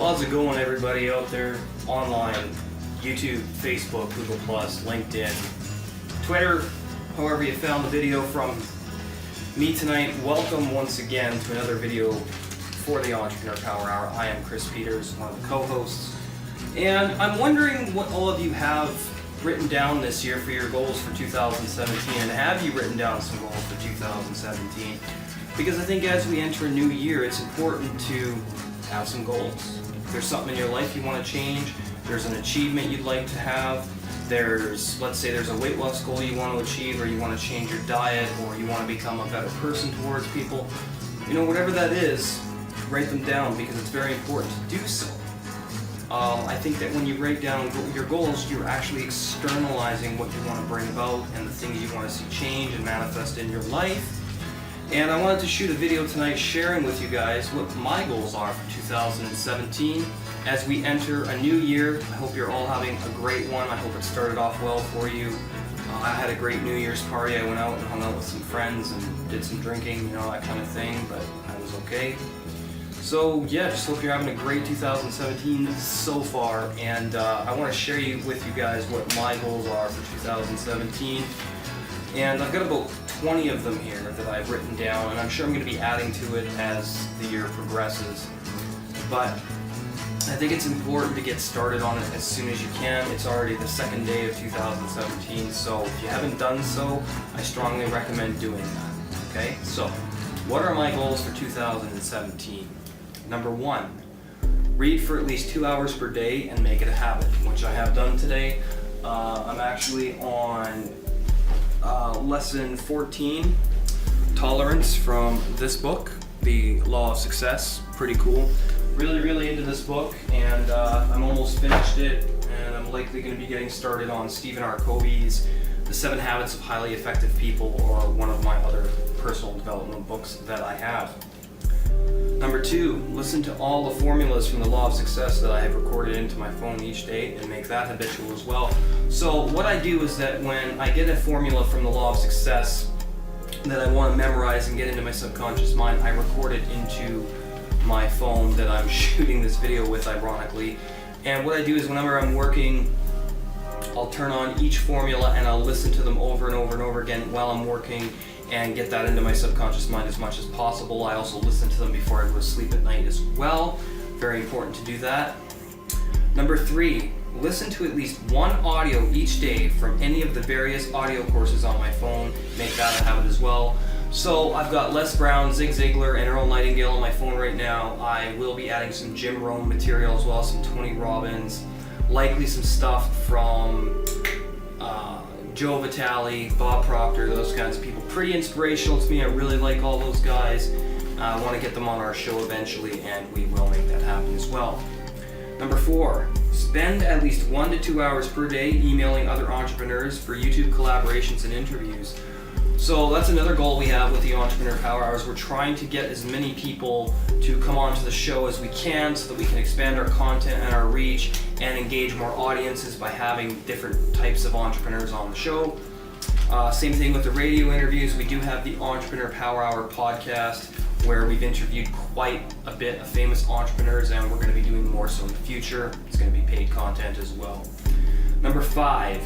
How's it going, everybody out there online? YouTube, Facebook, Google+, LinkedIn, Twitter, however you found the video from me tonight. Welcome once again to another video for the Entrepreneur Power Hour. I am Chris Peeters, one of the co-hosts, and I'm wondering what all of you have written down this year for your goals for 2017, and have you written down some goals for 2017? Because I think as we enter a new year, it's important to have some goals. If there's something in your life you want to change, there's an achievement you'd like to have, let's say there's a weight loss goal you want to achieve, or you want to change your diet, or you want to become a better person towards people, whatever that is, write them down, because it's very important to do so. I think that when you write down your goals, you're actually externalizing what you want to bring about and the things you want to see change and manifest in your life. And I wanted to shoot a video tonight sharing with you guys what my goals are for 2017 as we enter a new year. I hope you're all having a great one. I hope it started off well for you. I had a great New Year's party. I went out and hung out with some friends and did some drinking, that kind of thing, but I was okay. So yeah, just hope you're having a great 2017 so far, and I want to share with you guys what my goals are for 2017. And I've got about 20 of them here that I've written down, and I'm sure I'm going to be adding to it as the year progresses. But I think it's important to get started on it as soon as you can. It's already the second day of 2017, so if you haven't done so, I strongly recommend doing that. Okay, so what are my goals for 2017? Number 1, read for at least 2 hours per day and make it a habit, which I have done today. I'm actually on lesson 14, Tolerance, from this book, The Law of Success. Pretty cool. Really into this book, and I'm almost finished it, and I'm likely going to be getting started on Stephen R. Covey's The 7 Habits of Highly Effective People, or one of my other personal development books that I have. Number 2, listen to all the formulas from the Law of Success that I have recorded into my phone each day, and make that habitual as well. So what I do is that when I get a formula from the Law of Success that I want to memorize and get into my subconscious mind, I record it into my phone that I'm shooting this video with, ironically. And what I do is whenever I'm working, I'll turn on each formula and I'll listen to them over and over and over again while I'm working, and get that into my subconscious mind as much as possible. I also listen to them before I go to sleep at night as well. Very important to do that. Number 3, listen to at least one audio each day from any of the various audio courses on my phone. Make that a habit as well. So I've got Les Brown, Zig Ziglar, and Earl Nightingale on my phone right now. I will be adding some Jim Rohn material as well, some Tony Robbins, likely some stuff from Joe Vitale, Bob Proctor, those kinds of people. Pretty inspirational to me. I really like all those guys. I want to get them on our show eventually, and we will make that happen as well. Number 4, spend at least 1 to 2 hours per day emailing other entrepreneurs for YouTube collaborations and interviews. So that's another goal we have with the Entrepreneur Power Hours. We're trying to get as many people to come onto the show as we can so that we can expand our content and our reach and engage more audiences by having different types of entrepreneurs on the show. Same thing with the radio interviews. We do have the Entrepreneur Power Hour podcast, where we've interviewed quite a bit of famous entrepreneurs, and we're going to be doing more so in the future. It's going to be paid content as well. Number 5,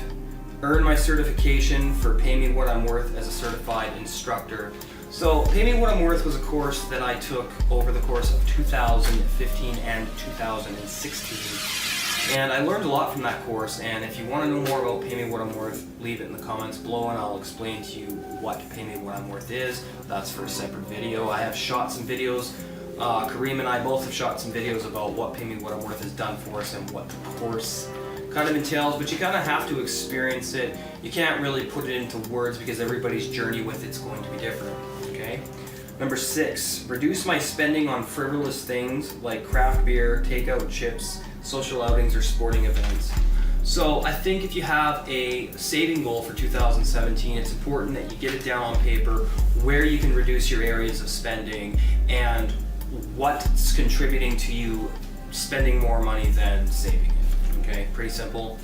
earn my certification for Pay Me What I'm Worth as a certified instructor. So Pay Me What I'm Worth was a course that I took over the course of 2015 and 2016. And I learned a lot from that course, and if you want to know more about Pay Me What I'm Worth, leave it in the comments below and I'll explain to you what Pay Me What I'm Worth is. That's for a separate video. I have shot some videos. Kareem and I both have shot some videos about what Pay Me What I'm Worth has done for us and what the course kind of entails, but you kind of have to experience it. You can't really put it into words because everybody's journey with it's going to be different. Okay. Number 6, reduce my spending on frivolous things like craft beer, takeout chips, social outings, or sporting events. So I think if you have a saving goal for 2017, it's important that you get it down on paper where you can reduce your areas of spending and what's contributing to you spending more money than saving it. Okay, pretty simple.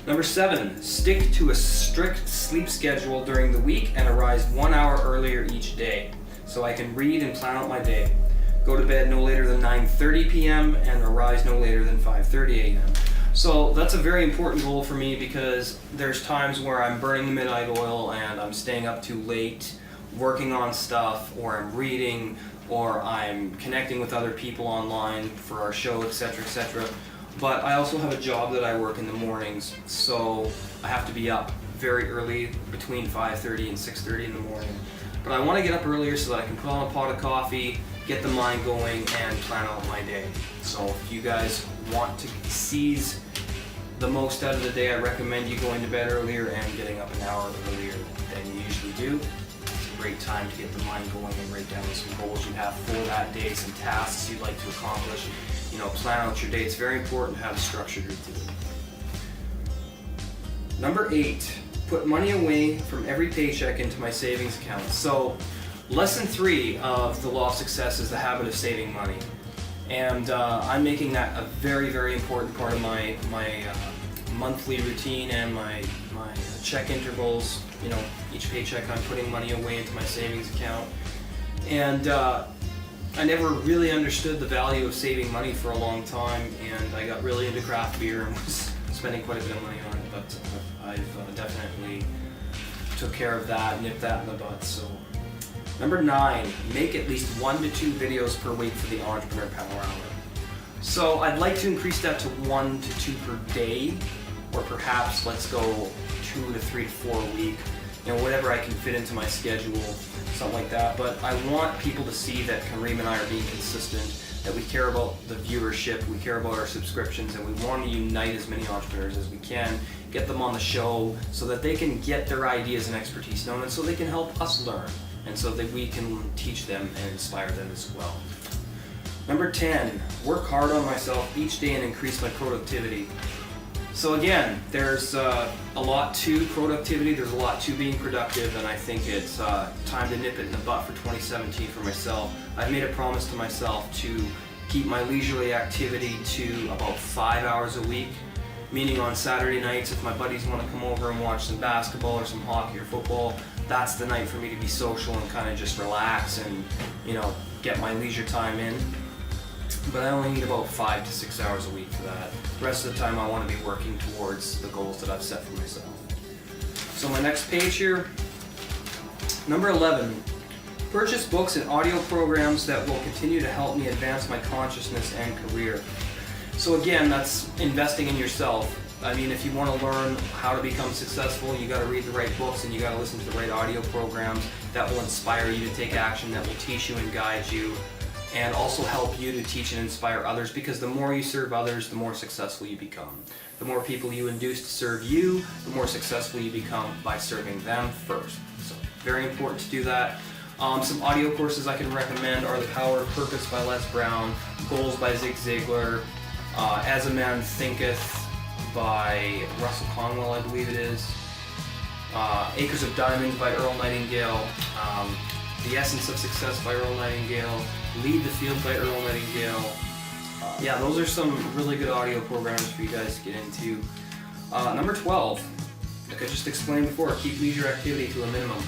Number 7, stick to a strict sleep schedule during the week and arise 1 hour earlier each day so I can read and plan out my day. go to bed no later than 9:30 p.m. and arise no later than 5:30 a.m. So that's a very important goal for me because there's times where I'm burning the midnight oil and I'm staying up too late working on stuff, or I'm reading, or I'm connecting with other people online for our show, etc., etc. But I also have a job that I work in the mornings, so I have to be up very early, between 5:30 and 6:30 in the morning. But I want to get up earlier so that I can put on a pot of coffee, get the mind going, and plan out my day. So if you guys want to seize the most out of the day, I recommend you going to bed earlier and getting up an hour earlier than you usually do. It's a great time to get the mind going and write down some goals you have for that day, some tasks you'd like to accomplish. Plan out your day. It's very important to have a structured routine. Number 8, put money away from every paycheck into my savings account. So lesson 3 of the law of success is the habit of saving money. And I'm making that a very, very important part of my monthly routine and my check intervals. Each paycheck I'm putting money away into my savings account. And I never really understood the value of saving money for a long time, and I got really into craft beer and was spending quite a bit of money on it, but I've definitely took care of that, nipped that in the bud. So number 9, make at least 1 to 2 videos per week for the Entrepreneur Power Hour. So I'd like to increase that to 1 to 2 per day, or perhaps let's go 2 to 3 to 4 a week. Whatever I can fit into my schedule, something like that. But I want people to see that Kareem and I are being consistent, that we care about the viewership, we care about our subscriptions, and we want to unite as many entrepreneurs as we can, get them on the show so that they can get their ideas and expertise known, and so they can help us learn, and so that we can teach them and inspire them as well. Number 10, work hard on myself each day and increase my productivity. So again, there's a lot to productivity, there's a lot to being productive, and I think it's time to nip it in the butt for 2017 for myself. I've made a promise to myself to keep my leisurely activity to about 5 hours a week, meaning on Saturday nights if my buddies want to come over and watch some basketball or some hockey or football, that's the night for me to be social and kind of just relax and get my leisure time in. But I only need about 5 to 6 hours a week for that. The rest of the time I want to be working towards the goals that I've set for myself. So my next page here, number 11, purchase books and audio programs that will continue to help me advance my consciousness and career. So again, that's investing in yourself. I mean, if you want to learn how to become successful, you got to read the right books and you got to listen to the right audio programs that will inspire you to take action, that will teach you and guide you, and also help you to teach and inspire others, because the more you serve others, the more successful you become. The more people you induce to serve you, the more successful you become by serving them first. So very important to do that. Some audio courses I can recommend are The Power of Purpose by Les Brown, Goals by Zig Ziglar, As a Man Thinketh by Russell Conwell, I believe it is, Acres of Diamonds by Earl Nightingale, The Essence of Success by Earl Nightingale, Lead the Field by Earl Nightingale. Yeah, those are some really good audio programs for you guys to get into. Number 12, like I just explained before, keep leisure activity to a minimum.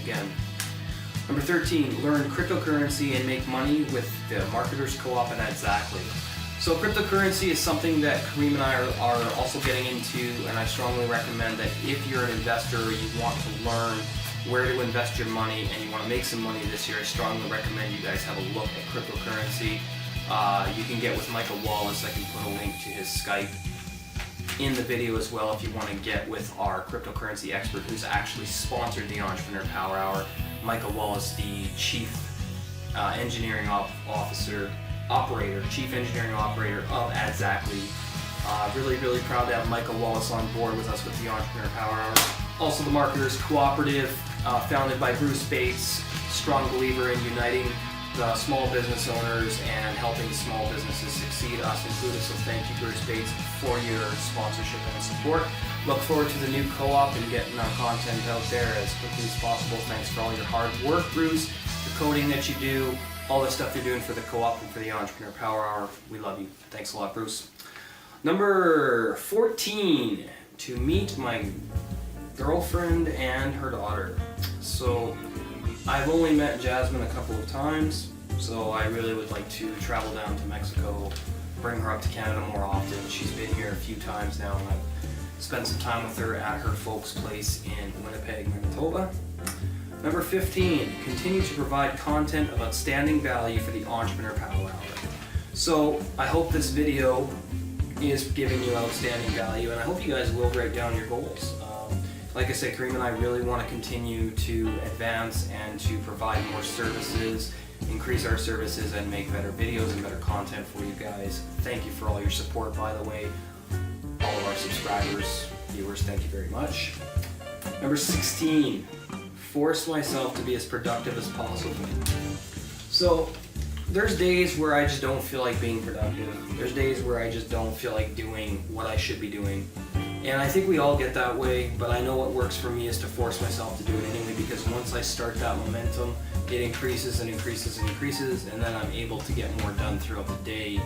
Again. Number 13, learn cryptocurrency and make money with the Marketers Co-op and Exactly. So cryptocurrency is something that Kareem and I are also getting into, and I strongly recommend that if you're an investor or you want to learn where to invest your money and you want to make some money this year, I strongly recommend you guys have a look at cryptocurrency. You can get with Michael Wallace. I can put a link to his Skype in the video as well if you want to get with our cryptocurrency expert who's actually sponsored the Entrepreneur Power Hour, Michael Wallace, the Chief Engineering Operator of Exactly. Really, really proud to have Michael Wallace on board with us with the Entrepreneur Power Hour. Also the Marketers Cooperative, founded by Bruce Bates, strong believer in uniting the small business owners and helping small businesses succeed, us included. So thank you, Bruce Bates, for your sponsorship and support. Look forward to the new co-op and getting our content out there as quickly as possible. Thanks for all your hard work, Bruce, the coding that you do, all the stuff you're doing for the co-op and for the Entrepreneur Power Hour. We love you. Thanks a lot, Bruce. Number 14, to meet my girlfriend and her daughter. So I've only met Jasmine a couple of times. So I really would like to travel down to Mexico, bring her up to Canada more often. She's been here a few times now, and I've spent some time with her at her folks' place in Winnipeg, Manitoba. Number 15, continue to provide content of outstanding value for the Entrepreneur Power Hour. So I hope this video is giving you outstanding value, and I hope you guys will write down your goals. Like I said, Kareem and I really want to continue to advance and to provide more services, increase our services, and make better videos and better content for you guys. Thank you for all your support, by the way. All of our subscribers, viewers, thank you very much. Number 16, force myself to be as productive as possible. So there's days where I just don't feel like being productive. There's days where I just don't feel like doing what I should be doing. And I think we all get that way, but I know what works for me is to force myself to do it anyway, because once I start that momentum, it increases and increases and increases, and then I'm able to get more done throughout the day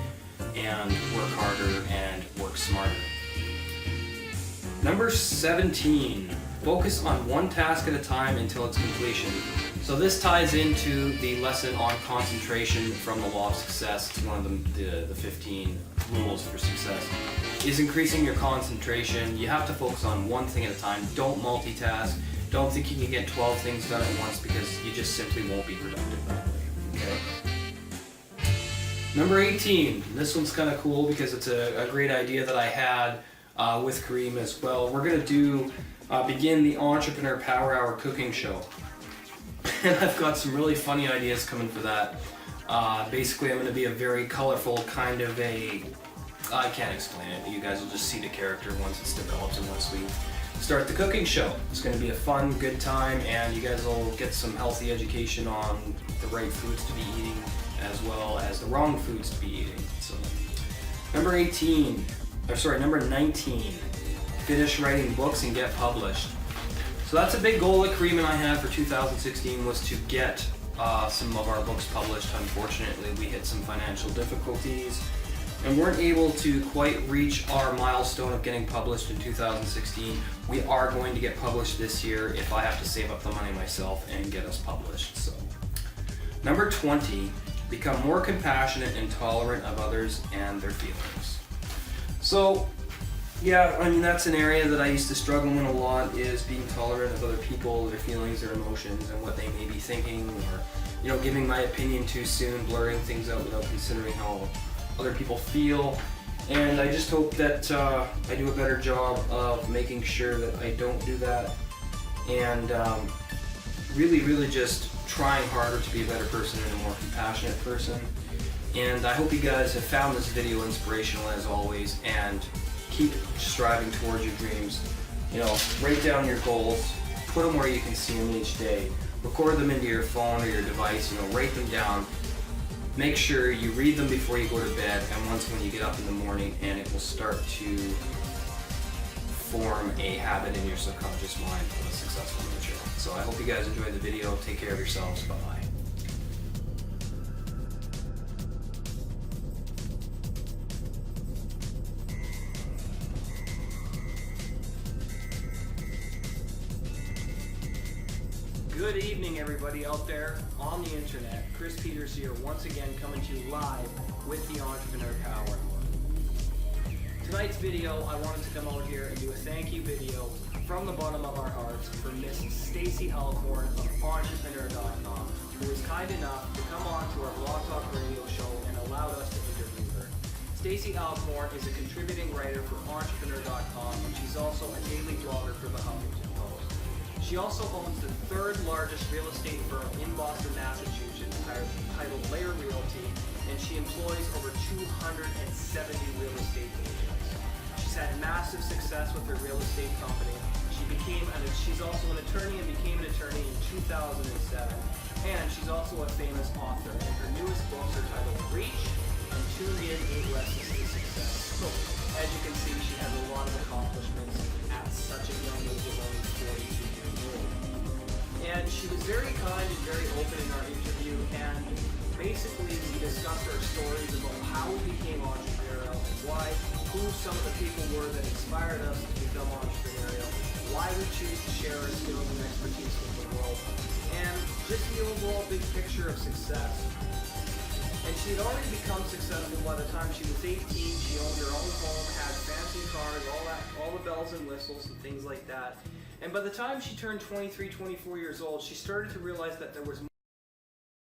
and work harder and work smarter. Number 17, focus on one task at a time until its completion. So this ties into the lesson on concentration from the Law of Success. It's one of the 15 rules for success, is increasing your concentration. You have to focus on one thing at a time. Don't multitask. Don't think you can get 12 things done at once, because you just simply won't be productive that way. Okay? Number 18, this one's kind of cool because it's a great idea that I had with Kareem as well. We're going to begin the Entrepreneur Power Hour cooking show. And I've got some really funny ideas coming for that. Basically, I'm going to be a very colorful kind of I can't explain it. You guys will just see the character once it's developed and once we start the cooking show. It's going to be a fun, good time, and you guys will get some healthy education on the right foods to be eating as well as the wrong foods to be eating. So, number 19, finish writing books and get published. So that's a big goal that Kareem and I had for 2016, was to get some of our books published. Unfortunately, we hit some financial difficulties and weren't able to quite reach our milestone of getting published in 2016. We are going to get published this year if I have to save up the money myself and get us published. So, number 20, become more compassionate and tolerant of others and their feelings. So, yeah, I mean, that's an area that I used to struggle in a lot, is being tolerant of other people, their feelings, their emotions, and what they may be thinking, or, giving my opinion too soon, blurring things out without considering how other people feel. And I just hope that I do a better job of making sure that I don't do that, and really just trying harder to be a better person and a more compassionate person. And I hope you guys have found this video inspirational as always, and keep striving towards your dreams. Write down your goals, put them where you can see them each day, record them into your phone or your device, write them down. Make sure you read them before you go to bed, and once when you get up in the morning, and it will start to form a habit in your subconscious mind of a successful individual. So I hope you guys enjoyed the video. Take care of yourselves. Bye-bye. Good evening, everybody out there on the internet. Chris Peeters here, once again coming to you live with the Entrepreneur Power Hour. Tonight's video, I wanted to come out here and do a thank you video from the bottom of our hearts for Miss Stacy Alcorn of Entrepreneur.com, who was kind enough to come on to our Blog Talk radio show and allowed us to interview her. Stacy Alcorn is a contributing writer for Entrepreneur.com, and she's also a daily blogger for the Huffington Post. She also owns the third largest real estate firm in Boston, Massachusetts, titled Layer Realty, and she employs over 270 real estate agents. She's had massive success with her real estate company. She's also an attorney and became an attorney in 2007, and she's also a famous author, and her newest books are titled Reach and Tune In 8 Lessons to Success. So, as you can see, she has a lot of accomplishments at such a young age of only 42 years old. And she was very kind and very open in our interview, and basically we discussed our stories about how we became entrepreneurial and who some of the people were that inspired us to become entrepreneurial, why we choose to share our skills and expertise with the world, and just the overall big picture of success. And she had already become successful by the time she was 18. She owned her own home, had fancy cars, all the bells and whistles and things like that. And by the time she turned 23, 24 years old, she started to realize that there was